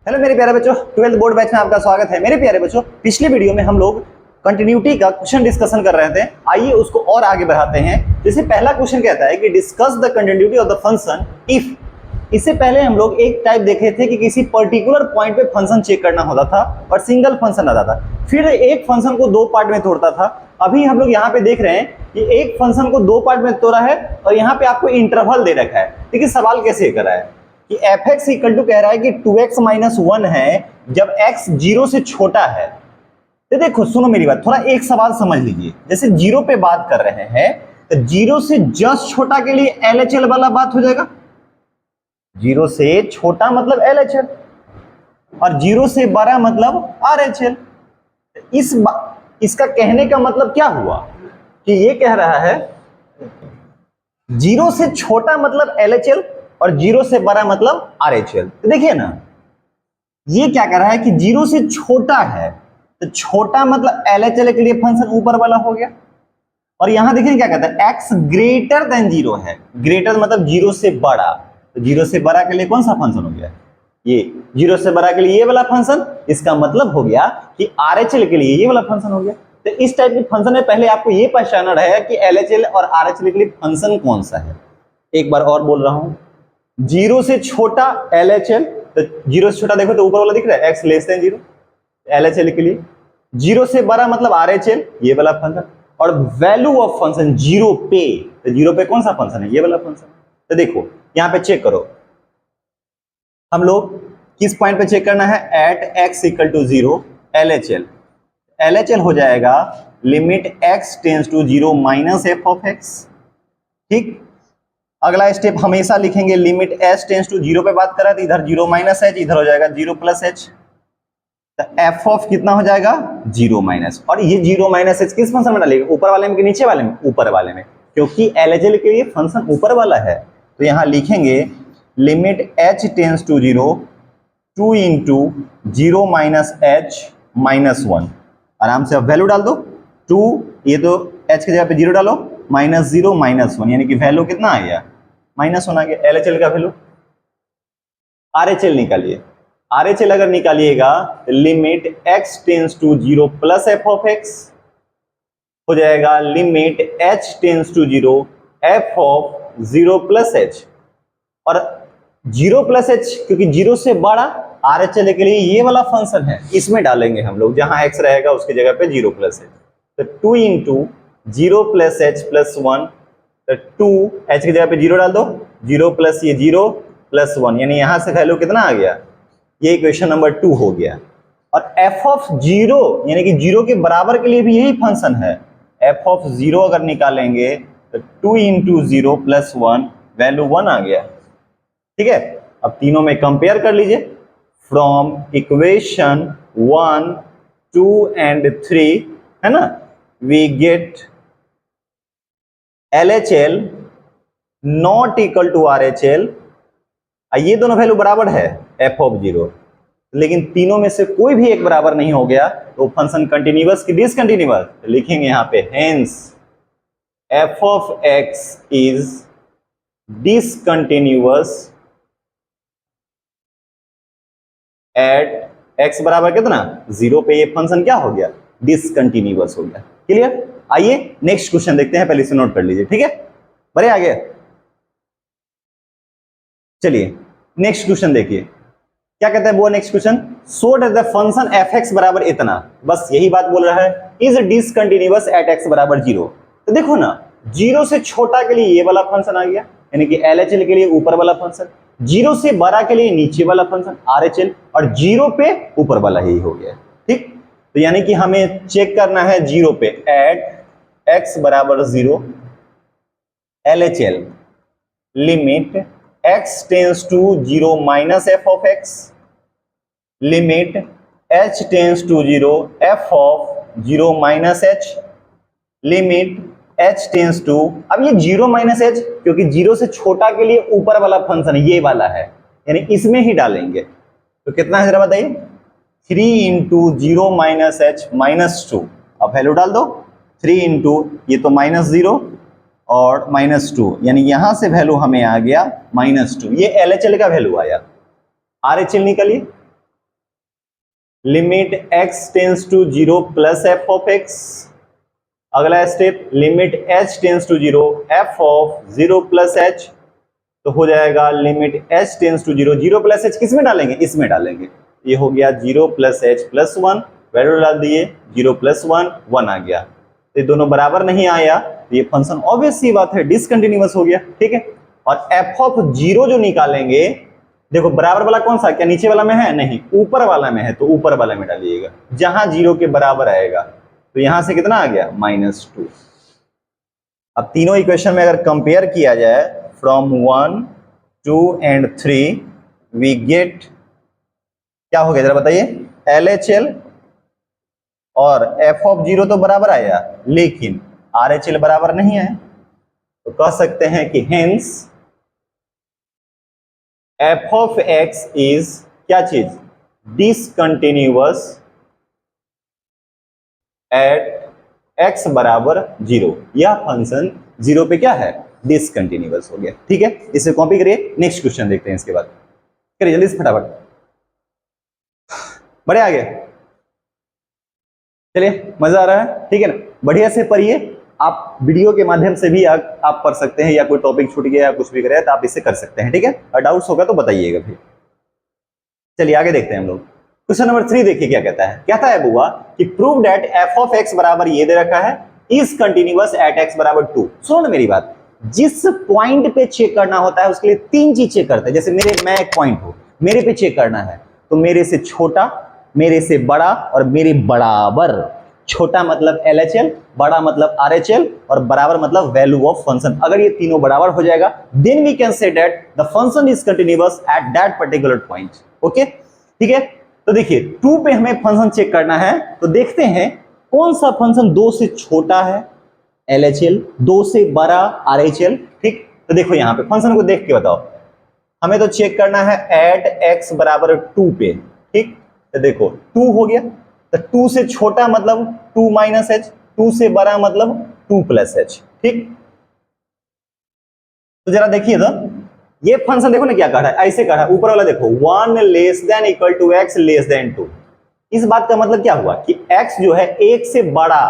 Hello मेरे प्यारे बच्चों, 12th बोर्ड बैच में आपका स्वागत है। मेरे प्यारे बच्चों, पिछले वीडियो में हम लोग कंटिन्यूटी का क्वेश्चन डिस्कशन कर रहे थे। आइए उसको और आगे बढ़ाते हैं। जैसे पहला क्वेश्चन कहता है कि discuss the continuity of the function if. इससे पहले हम लोग एक टाइप देखे थे कि किसी पर्टिकुलर पॉइंट पे फंक्शन चेक करना होता था और सिंगल फंक्शन आता था, फिर एक फंक्शन को दो पार्ट में तोड़ता था। अभी हम लोग यहाँ पे देख रहे हैं कि एक फंक्शन को दो पार्ट में तोड़ा है और यहाँ पे आपको इंटरवल दे रखा है। देखिए सवाल कैसे करा है कि fx इक्वल टू कह रहा है कि 2x माइनस 1 है जब x 0 से छोटा है। तो देखो सुनो मेरी बात, थोड़ा एक सवाल समझ लीजिए। जैसे 0 पे बात कर रहे हैं तो 0 से जस्ट छोटा के लिए LHL वाला बात हो जाएगा। 0 से छोटा मतलब LHL और 0 से बड़ा मतलब RHL। इसका कहने का मतलब क्या हुआ कि ये कह रहा है 0 से छोटा मतलब LHL और 0 से बड़ा मतलब RHL। तो देखिए ना, ये क्या कर रहा है कि 0 से छोटा है तो छोटा मतलब LHL के लिए फंक्शन ऊपर वाला हो गया। और यहां देखिए क्या कहता है, x ग्रेटर देन 0 है। ग्रेटर मतलब 0 से बड़ा, तो 0 से बड़ा के लिए कौन सा फंक्शन हो गया, ये 0 से बड़ा के लिए ये वाला फंक्शन। इसका मतलब हो गया कि RHL के लिए ये वाला फंक्शन हो गया। तो इस टाइप के फंक्शन में पहले आपको ये पहचानना रहेगा कि LHL और RHL के लिए फंक्शन कौन सा है। एक बार और बोल रहा हूं, 0 से छोटा LHL, तो 0 से छोटा देखो तो ऊपर वाला दिख रहा है x लेस देन 0 LHL के लिए। 0 से बड़ा मतलब RHL, ये वाला फंक्शन। और वैल्यू ऑफ फंक्शन 0 पे, तो 0 पे कौन सा फंक्शन है, ये वाला फंक्शन। तो देखो यहां पे चेक करो, हम लोग किस पॉइंट पे चेक करना है, at x equal to 0 LHL हो जाएगा limit x tends to 0 minus f of x। ठीक, अगला स्टेप हमेशा लिखेंगे लिमिट h टेंस टू 0 पे बात करा तो इधर 0 माइनस h, इधर हो जाएगा 0 प्लस h। तो f ऑफ कितना हो जाएगा 0 माइनस, और ये 0 माइनस h किस फंक्शन में डालेगा, ऊपर वाले में कि नीचे वाले में, ऊपर वाले में, क्योंकि LHL के लिए फंक्शन ऊपर वाला है। तो यहां लिखेंगे limit h tends to 0 2 into 0 minus h minus 1। आराम से अब वैल्यू डाल दो, 2, ये तो h की जगह पे 0 डालो, माइनस 0 माइनस 1, यानी कि वैल्यू कितना आ गया, माइनस 1 आ गया। LHL का वैल्यू, RHL निकालिए। RHL अगर निकालिएगा limit x tends to 0 plus f of x हो जाएगा limit h tends to 0 f of 0 plus h। और 0 प्लस h क्योंकि 0 से बड़ा RHL के लिए ये वाला फंक्शन है, इसमें डालेंगे हम लोग, जहां x रहेगा उसकी जगह पे 0 प्लस h। तो 2 इंटू 0 प्लस h प्लस 1, तो 2 h की जगह पे 0 डाल दो, 0 प्लस ये 0 प्लस 1, यानी यहां से वैल्यू कितना आ गया, ये इक्वेशन नंबर 2 हो गया। और f ऑफ 0 यानी कि 0 के बराबर के लिए भी यही फंक्शन है। f ऑफ 0 अगर निकालेंगे तो 2 इंटू 0 प्लस 1, वैल्यू 1 आ गया। ठीक है, अब तीनों में कंपेयर कर लीजिए। फ्रॉम इक्वेशन 1, 2 एंड 3 है ना, we get LHL not equal to RHL। ये दोनों वैल्यू बराबर है f ऑफ 0, लेकिन तीनों में से कोई भी एक बराबर नहीं हो गया, तो फंक्शन कंटिन्यूअस की डिसकंटिन्यूअस, लिखेंगे यहां पे hence f of x is discontinuous at x बराबर कितना 0 पे, ये फंक्शन क्या हो गया, डिसकंटिन्यूअस हो गया। क्लियर, आइए नेक्स्ट क्वेश्चन देखते हैं, पहले इसे नोट कर लीजिए। ठीक है, बढ़िया, आगे चलिए नेक्स्ट क्वेश्चन देखिए क्या कहता है वो। Next question, so that the function fx बराबर इतना, बस यही बात बोल रहा है, इज डिसकंटिन्यूअस एट x बराबर 0। तो देखो ना, 0 से छोटा के लिए ये वाला फंक्शन आ गया, यानी कि LHL के लिए ऊपर वाला फंक्शन, 0 से बड़ा के लिए नीचे वाला फंक्शन RHL, और 0 पे ऊपर वाला ही हो गया। ठीक, तो यानी कि हमें चेक करना है 0 पे, एट x बराबर 0 LHL limit x tends to 0 minus f of x, limit h tends to 0 f of 0 minus h, limit h tends to, अब ये 0 माइनस h क्योंकि 0 से छोटा के लिए ऊपर वाला फंक्शन ये वाला है, यानी इसमें ही डालेंगे। तो कितना है जरा बताइए, 3 इंटू 0 माइनस h माइनस 2। अब वैल्यू डाल दो, 3 इंटू ये तो माइनस 0 और माइनस 2, यानी यहां से वैल्यू हमें आ गया माइनस 2। ये LHL का वैल्यू आया। RHL निकालिए, limit x tends to 0 plus f of x. अगला step limit h tends to 0 f of 0 plus h, तो हो जाएगा limit h tends to 0, 0 plus h किस में डालेंगे, इसमें डालेंगे। ये हो गया 0 प्लस एच प्लस 1, वैल्यू डाल दिए 0 प्लस 1, 1 आ गया। तो ये दोनों बराबर नहीं आया, तो ये फंक्शन ऑब्वियस सी बात है डिसकंटिन्यूअस हो गया, ठीक है। और एफ ऑफ 0 जो निकालेंगे, देखो बराबर वाला कौन सा, क्या नीचे वाला में है, नहीं ऊपर वाला में है, तो ऊपर वाला में डालिएगा जहां 0 के बराबर आएगा। तो यहां से कितना आ गया -2। अब तीनों इक्वेशन में अगर कंपेयर किया जाए फ्रॉम 1, 2 एंड 3 वी गेट, क्या हो गया जरा बताइए, LHL और f ऑफ 0 तो बराबर आया लेकिन RHL बराबर नहीं है, तो कह सकते हैं कि hence f of x is क्या चीज, डिसकंटिन्यूअस एट x बराबर 0। यह फंक्शन 0 पे क्या है, डिसकंटिन्यूअस हो गया, ठीक है। इसे कॉपी करिए, नेक्स्ट क्वेश्चन देखते हैं इसके बाद, करिए जल्दी से फटाफट, बड़े आगे, चलिए मजा आ रहा है, ठीक है ना। बढ़िया से पढ़िए, आप वीडियो के माध्यम से भी आप पढ़ सकते हैं, या कोई टॉपिक छूट गया या कुछ भी करे तो आप इसे कर सकते हैं, ठीक है। और डाउट्स होगा तो बताइएगा फिर। चलिए आगे देखते हैं हम लोग। क्वेश्चन नंबर 3 देखिए क्या कहता है बुआ कि prove that f of x बराबर ये दे रखा है इज कंटिन्यूअस एट x बराबर 2। सुनो ना मेरी बात, जिस पॉइंट पे चेक करना होता है उसके लिए 3 चीज चेक करते हैं। जैसे मैं एक पॉइंट हूं, मेरे पे चेक करना है, तो मेरे से छोटा, मेरे से बड़ा और मेरे बराबर। छोटा मतलब LHL, बड़ा मतलब RHL और बराबर मतलब वैल्यू ऑफ फंक्शन। अगर ये तीनों बराबर हो जाएगा then we can say that the function is continuous at that particular point. Okay, ठीक है। तो देखिए 2 पे हमें फंक्शन चेक करना है, तो देखते हैं कौन सा फंक्शन 2 से छोटा है LHL, 2 से बड़ा RHL, ठीक। तो देखो यहाँ पे फंक्शन को देख के बताओ, हमें तो चेक करना है एट x बराबर 2 पे, ठीक। तो देखो 2 हो गया, तो 2 से छोटा मतलब 2 माइनस एच, 2 से बड़ा मतलब 2 प्लस एच, ठीक। तो जरा देखिए तो ये फंक्शन देखो ना क्या कह रहा है, ऐसे कह रहा है, ऊपर वाला देखो 1 less than equal to x less than 2। इस बात का मतलब क्या हुआ कि x जो है 1 से बड़ा,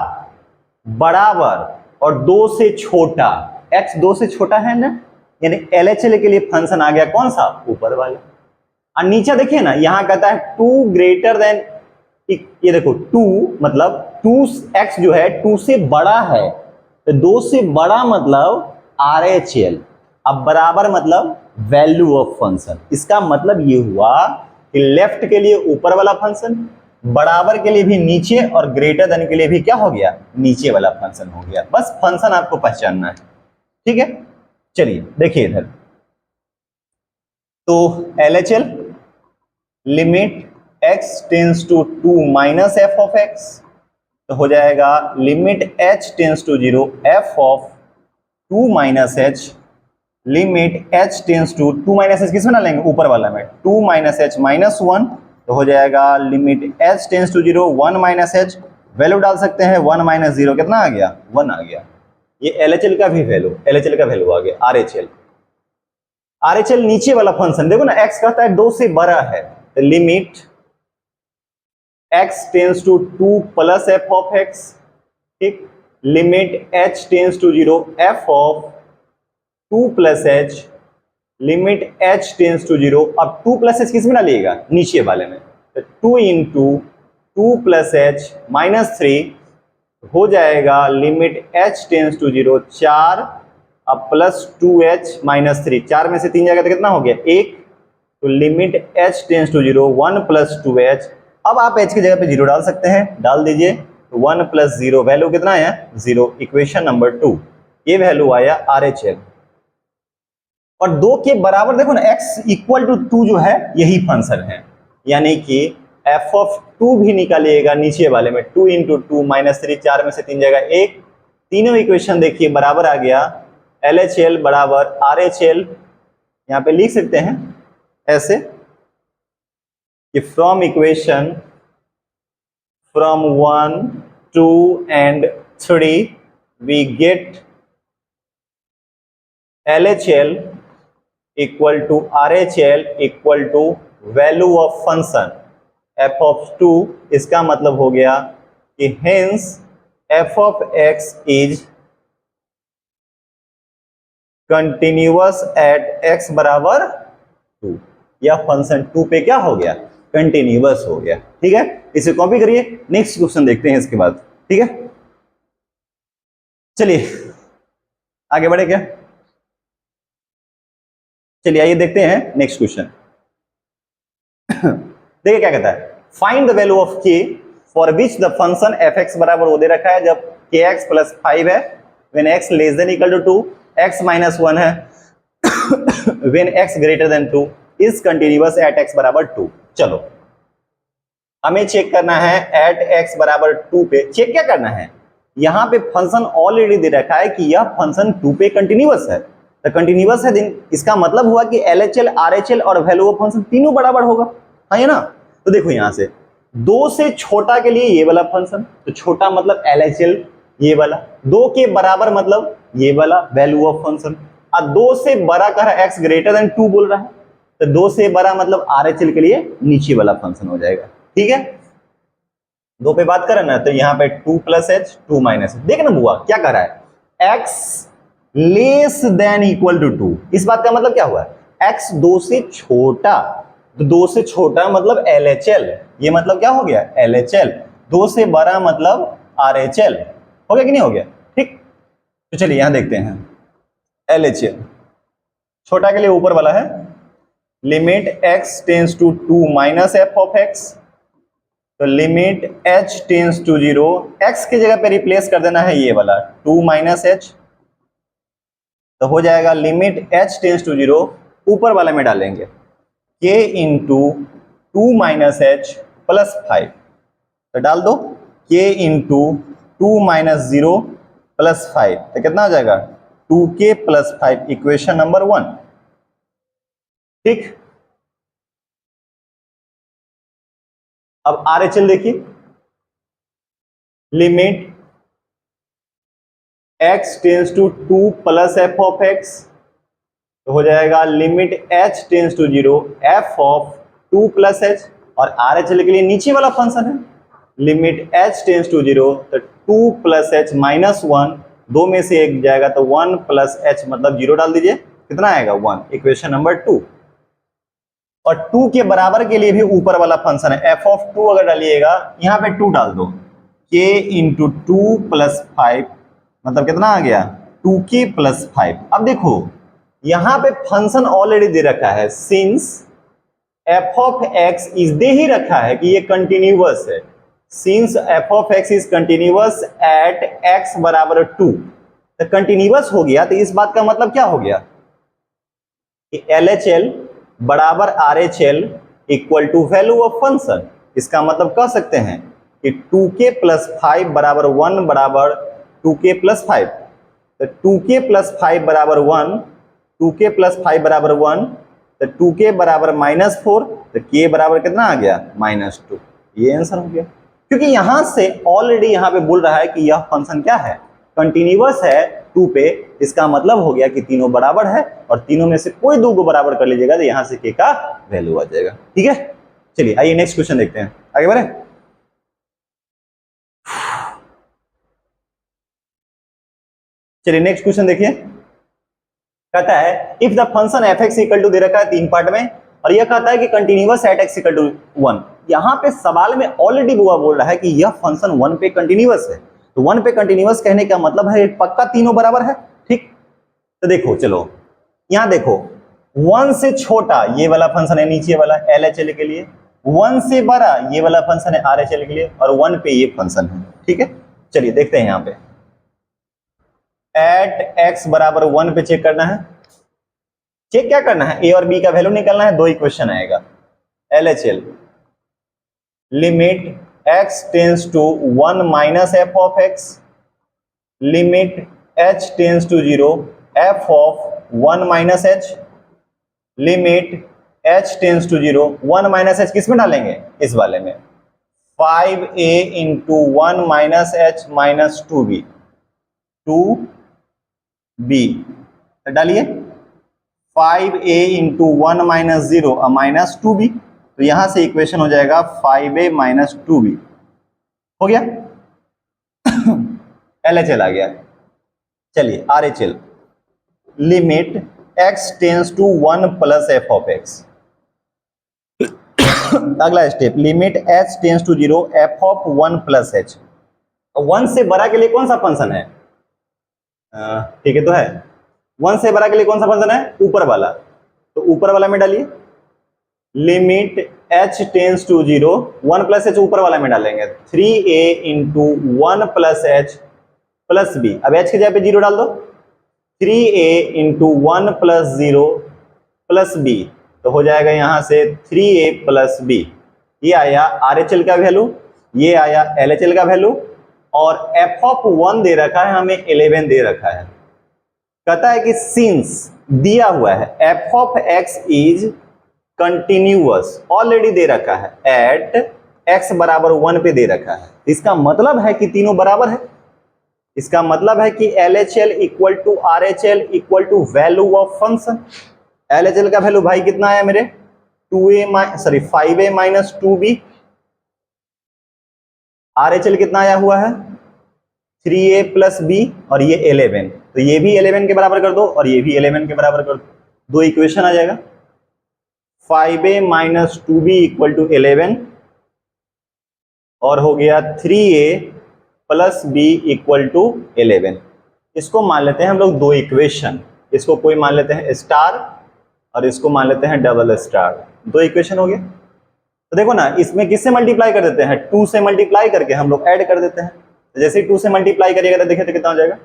बराबर और 2 से छोटा। x 2 से छोटा है ना, यानी LHL के लिए फंक्शन आ गया कौन सा, ऊपर वाला। और नीचे देखिए ना, यहां कहता है 2 ग्रेटर देन, ये देखो 2 मतलब 2x जो है 2 से बड़ा है, तो 2 से बड़ा मतलब RHL, अब बराबर मतलब वैल्यू ऑफ फंक्शन। इसका मतलब ये हुआ कि लेफ्ट के लिए ऊपर वाला फंक्शन, बराबर के लिए भी नीचे और ग्रेटर देन के लिए भी क्या हो गया, नीचे वाला फंक्शन हो गया। बस फंक्शन आपको पहचानना है, ठीक है। चलिए देखिए इधर, तो LHL limit x tends to 2 minus f of x, तो हो जाएगा limit h tends to 0 f of 2 minus h, limit h tends to 2 minus h किसमें डालेंगे, ऊपर वाला में, 2 माइनस एच माइनस 1, तो हो जाएगा limit h tends to 0 1 minus h, value डाल सकते हैं 1 माइनस 0 कितना आ गया, 1 आ गया। ये LHL का भी वैल्यू, LHL का वैल्यू आ गया। RHL नीचे वाला फंक्शन देखो ना, x कहता है 2 से बड़ा है, तो limit x tends to 2 plus f of x, ठीक। Limit h tends to 0 f of 2 plus h, limit h tends to 0, अब 2 प्लस एच किस में डालिएगा, नीचे वाले में, तो 2 इंटू 2 प्लस एच माइनस 3 हो जाएगा लिमिट h टेंस टू 0 4, अब प्लस 2h माइनस 3, 4 में से 3 जाएगा तो कितना हो गया 1, तो limit h tends to 0 1 plus 2h। अब आप h की जगह पे 0 डाल सकते हैं, डाल दीजिए, तो 1 प्लस 0 वैल्यू कितना आया 0। इक्वेशन नंबर 2, ये वैल्यू आया RHL। और 2 के बराबर देखो ना, x इक्वल टू 2 जो है यही फंक्शन है, यानी कि f ऑफ 2 भी निकालिएगा नीचे वाले में, 2 इंटू 2 माइनस 3, 4 में से 3 जाएगा 1, तीनों इक्वेशन देखिए बराबर आ गया। LHL बराबर RHL, यहाँ पे लिख सकते हैं ऐसे कि from equation from 1, 2 and 3 we get LHL equal to RHL equal to value of function. F of 2, इसका मतलब हो गया कि hence f of x is continuous at x बराबर 2। यह फंक्शन 2 पे क्या हो गया, कंटिन्यूअस हो गया। ठीक है, इसे कॉपी करिए, नेक्स्ट क्वेश्चन देखते हैं इसके बाद। ठीक है, चलिए आगे बढ़े क्या, चलिए आइए देखते हैं नेक्स्ट क्वेश्चन। देखिए क्या कहता है, फाइंड द वैल्यू ऑफ के for which the function f x बराबर वो दे रखा है जब के एक्स प्लस 5 है, when x less than equal to 2, x minus 1 है, when x greater than 2 is continuous at x बराबर 2। चलो हमें चेक करना है एट एक्स बराबर 2 पे, चेक क्या करना है, यहां पे फंक्शन ऑलरेडी दे रखा है कि यह फंक्शन 2 पे कंटिन्यूअस है, तो कंटिन्यूअस है दिन इसका मतलब हुआ कि एलएचएल आरएचएल और वैल्यू ऑफ फंक्शन तीनों बराबर होगा, है ना। तो देखो यहां से 2 से छोटा के लिए ये वाला फंक्शन, तो छोटा मतलब एलएचएल ये वाला, 2 के बराबर मतलब ये वाला वैल्यू ऑफ फंक्शन, और 2 से बड़ा कह रहा है एक्स ग्रेटर देन 2 बोल रहा है, तो 2 से बड़ा मतलब आरएचएल के लिए नीचे वाला फंक्शन हो जाएगा। ठीक है, 2 पे बात करें ना तो यहाँ पे 2 प्लस एच 2 माइनस, देख ना बुआ क्या कह रहा है, x less than equal to 2, इस बात का मतलब क्या हुआ, एक्स 2 से छोटा, तो 2 से छोटा मतलब एलएचएल, ये मतलब क्या हो गया एलएचएल, 2 से बड़ा मतलब आरएचएल, हो गया कि नहीं हो गया। ठीक, तो चलिए यहां देखते हैं एलएचएल, छोटा के लिए ऊपर वाला है limit x tends to 2 minus f of x, तो limit h tends to 0, x की जगह पे रिप्लेस कर देना है ये वाला 2 माइनस एच, तो हो जाएगा लिमिट h टेंस टू 0, ऊपर वाले में डालेंगे k into 2 minus H plus 5, तो डाल दो k इंटू 2 माइनस 0 प्लस 5, तो कितना हो जाएगा 2k प्लस 5, इक्वेशन नंबर 1। ठीक, अब आरएचएल देखिए, limit x tends to 2 plus f of x, तो हो जाएगा limit h tends to 0 f of 2 plus h, और आरएचएल के लिए नीचे वाला फंक्शन है लिमिट h टेंस टू 0, तो 2 प्लस एच माइनस 1, 2 में से एक जाएगा तो 1 प्लस एच मतलब 0 डाल दीजिए, कितना आएगा 1, इक्वेशन नंबर 2। और 2 के बराबर के लिए भी ऊपर वाला फंक्शन है एफ ऑफ 2, अगर डालिएगा यहाँ पे 2 डाल दो, k इंटू 2 प्लस 5 मतलब कितना आ गया 2k प्लस 5। अब देखो यहां पे फंक्शन ऑलरेडी दे रखा है, since f of x is दे ही रखा है कि ये कंटिन्यूअस है, since f of x is continuous at x बराबर 2, तो कंटिन्यूअस हो गया, तो इस बात का मतलब क्या हो गया कि एलएचएल बराबर RHL equal to value of function, इसका मतलब कह सकते हैं कि 2k प्लस 5 बराबर 1 बराबर 2k प्लस 5, तो 2k प्लस 5 बराबर 1, 2k प्लस 5 बराबर 1, तो 2k बराबर माइनस 4, तो k बराबर कितना आ गया माइनस 2, ये आंसर हो गया। क्योंकि यहां से ऑलरेडी यहां पे बोल रहा है कि यह फंक्शन क्या है कंटिन्यूअस है 2 पे, इसका मतलब हो गया कि तीनों बराबर है, और तीनों में से कोई 2 को बराबर कर लीजिएगा तो यहां से k का वैल्यू आ जाएगा। ठीक है, चलिए आइए नेक्स्ट क्वेश्चन देखते हैं, आगे बढ़े। चलिए नेक्स्ट क्वेश्चन देखिए, कहता है if the function f x equal to दे रखा है 3 पार्ट में, और यह कहता है कि continuous at x equal to 1, यहां पे सवाल में ऑलरेडी बुआ बोल रहा है कि यह फंक्शन 1 पे कंटिन्यूअस है, तो 1 पे कंटिन्यूअस कहने का मतलब है पक्का तीनों बराबर है। ठीक, तो देखो चलो यहां देखो 1 से छोटा ये वाला फंक्शन है नीचे वाला एलएचएल के लिए, 1 से बड़ा ये वाला फंक्शन है आरएचएल के लिए, और 1 पे ये फंक्शन है। ठीक है, चलिए देखते हैं यहां पे एट एक्स बराबर 1 पे चेक करना है, चेक क्या करना है ए और बी का वैल्यू निकालना है, 2 इक्वेशन आएगा LHL limit x tends to 1 minus f of x, limit h tends to 0 f of 1 minus h, limit h tends to 0 1 minus h किस में डालेंगे इस वाले में 5a into 1 minus H minus 2b, 2b डालिए 5a into 1 minus 0 minus 2b, तो यहां से इक्वेशन हो जाएगा 5a माइनस 2b हो गया। LHL आ गया। चलिए RHL, limit x tends to 1 plus f of x. अगला step, limit h tends to 0 f of 1 plus h. 1 से बड़ा के लिए कौन सा फंक्शन है? ठीक है, तो है 1 से बड़ा के लिए कौन सा फंक्शन है? ऊपर वाला, तो ऊपर वाला में डालिए। Limit h tends to 0 1 plus h ऊपर वाला में डालेंगे, 3a into 1 plus h plus b. अब h की जगह पे 0 डाल दो, 3a into 1 plus 0 plus B, तो हो जाएगा यहां से 3a प्लस बी। ये आया RHL का वैल्यू, ये आया LHL का वैल्यू, और f ऑफ 1 दे रखा है हमें 11 दे रखा है। कहता है कि सिंस दिया हुआ है f of x is continuous, already दे रखा है, एट x बराबर 1 पे दे रखा है। इसका मतलब है कि तीनों बराबर है। इसका मतलब है कि LHL equal to RHL equal to value of function. LHL का वैल्यू भाई कितना आया मेरे? 5a minus 2b। RHL कितना आया हुआ है? 3a प्लस b, और ये 11, तो ये भी 11 के बराबर कर दो और ये भी 11 के बराबर कर दो, दो इक्वेशन आ जाएगा। 5a minus 2b equal to 11, और हो गया 3a plus b equal to 11। इसको मान लेते हैं हम लोग दो इक्वेशन, इसको कोई मान लेते हैं स्टार और इसको मान लेते हैं डबल स्टार। दो इक्वेशन हो गए। तो देखो ना, इसमें किससे मल्टीप्लाई कर देते हैं? 2 से मल्टीप्लाई करके हम लोग ऐड कर देते हैं। तो जैसे ही 2 से मल्टीप्लाई करिएगा तो देखिए तो कितना हो जाएगा?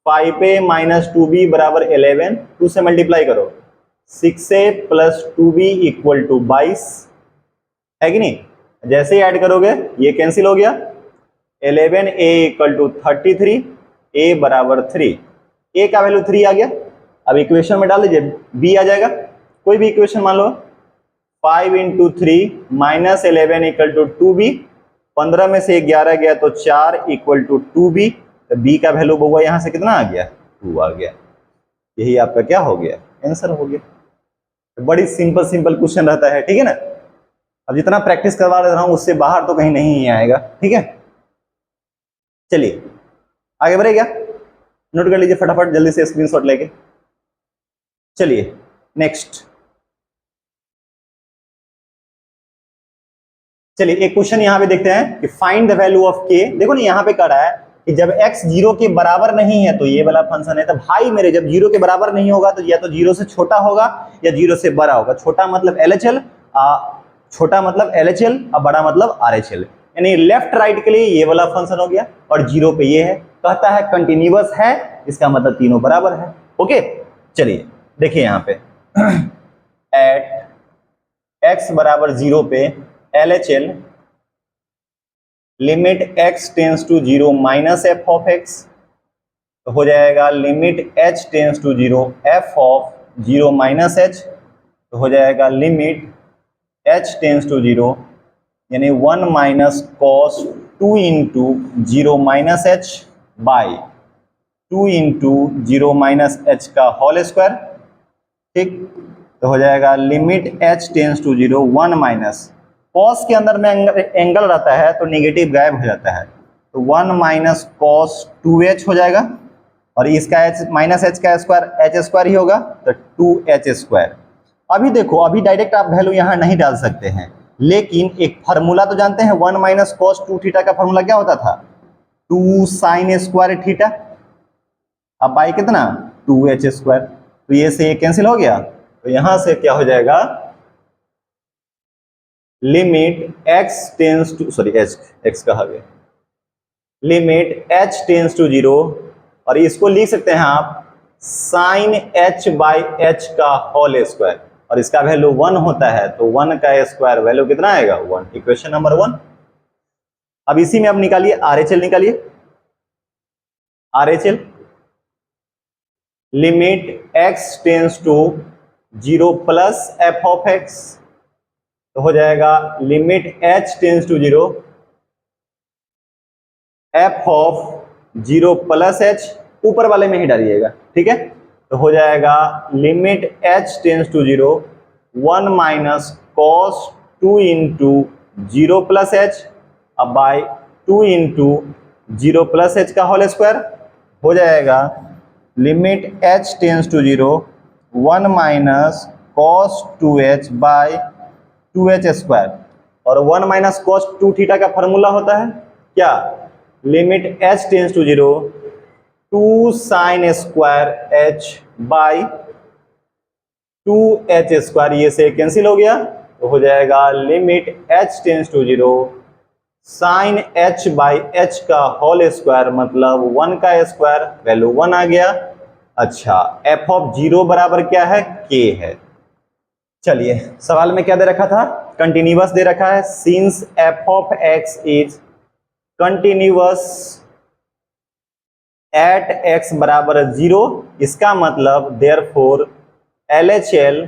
5a माइनस 2b बराबर 11, 2 से मल्टीप्लाई करो, 6a plus 2b equal to 22, है कि नहीं? जैसे ही ऐड करोगे ये कैंसिल हो गया, 11a इक्वल टू 33, a बराबर 3, a का वैल्यू 3 आ गया। अब इक्वेशन में डाल दीजिए, b आ जाएगा, कोई भी इक्वेशन मान लो। 5 into 3 minus 11 equal to 2b, 15 में से 11 गया तो 4 इक्वल टू 2b, तो b का वैल्यू बउआ यहां से कितना आ गया? 2 आ गया। यही आपका क्या हो गया? आंसर हो गया। तो बड़ी सिंपल क्वेश्चन रहता है, ठीक है ना। अब जितना प्रैक्टिस करवा रहा हूं उससे बाहर तो कहीं नहीं आएगा, ठीक है। चलिए आगे बढ़े क्या? नोट कर लीजिए फटाफट जल्दी से स्क्रीनशॉट लेके। चलिए नेक्स्ट, चलिए एक क्वेश्चन यहाँ पे देखते हैं कि find the value of k। देखो ना यहाँ पे कह रहा है कि जब x 0 के बराबर नहीं है तो ये वाला फंक्शन है। तो भाई मेरे जब 0 के बराबर नहीं होगा तो या तो 0 से छोटा होगा या 0 से बड़ा होगा। छोटा मतलब LHL, छोटा मतलब LHL और बड़ा मतलब RHL। यानी लेफ्ट राइट के लिए ये वाला फंक्शन हो गया और 0 पे ये है। कहता है कंटिन्यूअस है, इसका मतलब तीनों बराबर है। ओके चलिए देखिए यहाँ पे एट x बराबर 0 पे LHL limit x tends to 0 minus f of x, तो हो जाएगा limit h tends to 0 f of 0 minus h, तो हो जाएगा लिमिट h टेंस टू 0 यानी 1 minus cos 2 into 0 minus h by 2 into 0 minus h का होल स्क्वायर। ठीक, तो हो जाएगा limit h tends to 0 1 minus cos के अंदर में एंगल रहता है तो नेगेटिव गायब हो जाता है, तो 1 माइनस कॉस 2h हो जाएगा और इसका h माइनस h का स्क्वायर h स्क्वायर ही होगा तो 2h स्क्वायर। अभी देखो अभी डायरेक्ट आप वैल्यू यहाँ नहीं डाल सकते हैं, लेकिन एक फार्मूला तो जानते हैं 1 माइनस कॉस 2 थीटा का फार्मूला क्या होता था? 2 साइन स्क्वायर थीटा, अब बाई कितना? 2h square. तो ये से ये कैंसिल हो गया, तो यहां से क्या हो जाएगा? Limit x tends to x कहा गया, लिमिट h टेंस टू 0 और इसको लिख सकते हैं आप साइन h बाई h का होल स्क्वायर और इसका वैल्यू 1 होता है तो 1 का स्क्वायर वैल्यू कितना आएगा? 1। Equation number 1। अब इसी में अब निकालिए RHL, निकालिए RHL limit x tends to 0 plus f of x, तो हो जाएगा limit h tends to 0 f of 0 plus h, ऊपर वाले में ही डालिएगा, ठीक है। तो हो जाएगा limit h tends to 0 1 minus cos 2 into 0 plus h अब बाय 2 इंटू 0 प्लस एच का होल स्क्वायर हो जाएगा limit h tends to 0 1 minus cos 2h by 2h square और 1 माइनस कॉस 2 थीटा का फॉर्मूला होता है क्या limit h tends to 0 2 sine square h by 2h square ये से कैंसिल हो गया तो हो जाएगा limit h tends to 0 sine h by h का होल स्क्वायर मतलब 1 का स्क्वायर वैल्यू 1 आ गया। अच्छा f ऑफ 0 बराबर क्या है k है। चलिए सवाल में क्या दे रखा था कंटिन्यूअस दे रखा है since f of x is continuous at x बराबर 0 इसका मतलब देयरफॉर LHL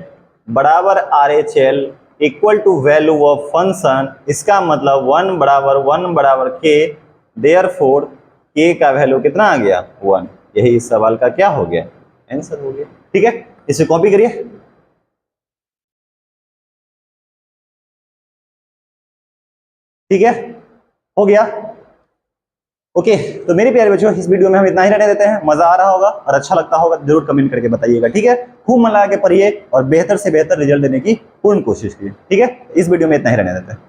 बराबर RHL equal to value of function इसका मतलब 1 बराबर k देयरफॉर k का वैल्यू कितना आ गया 1। यही इस सवाल का क्या हो गया आंसर हो गया। ठीक है इसे कॉपी करिए। ठीक है हो गया ओके। तो मेरे प्यारे बच्चों इस वीडियो में हम इतना ही रहने देते हैं। मजा आ रहा होगा और अच्छा लगता होगा जरूर कमेंट करके बताइएगा। ठीक है खूब मन लगा के पढ़िए और बेहतर से बेहतर रिजल्ट देने की पूर्ण कोशिश कीजिए। ठीक है इस वीडियो में इतना ही रहने देते हैं।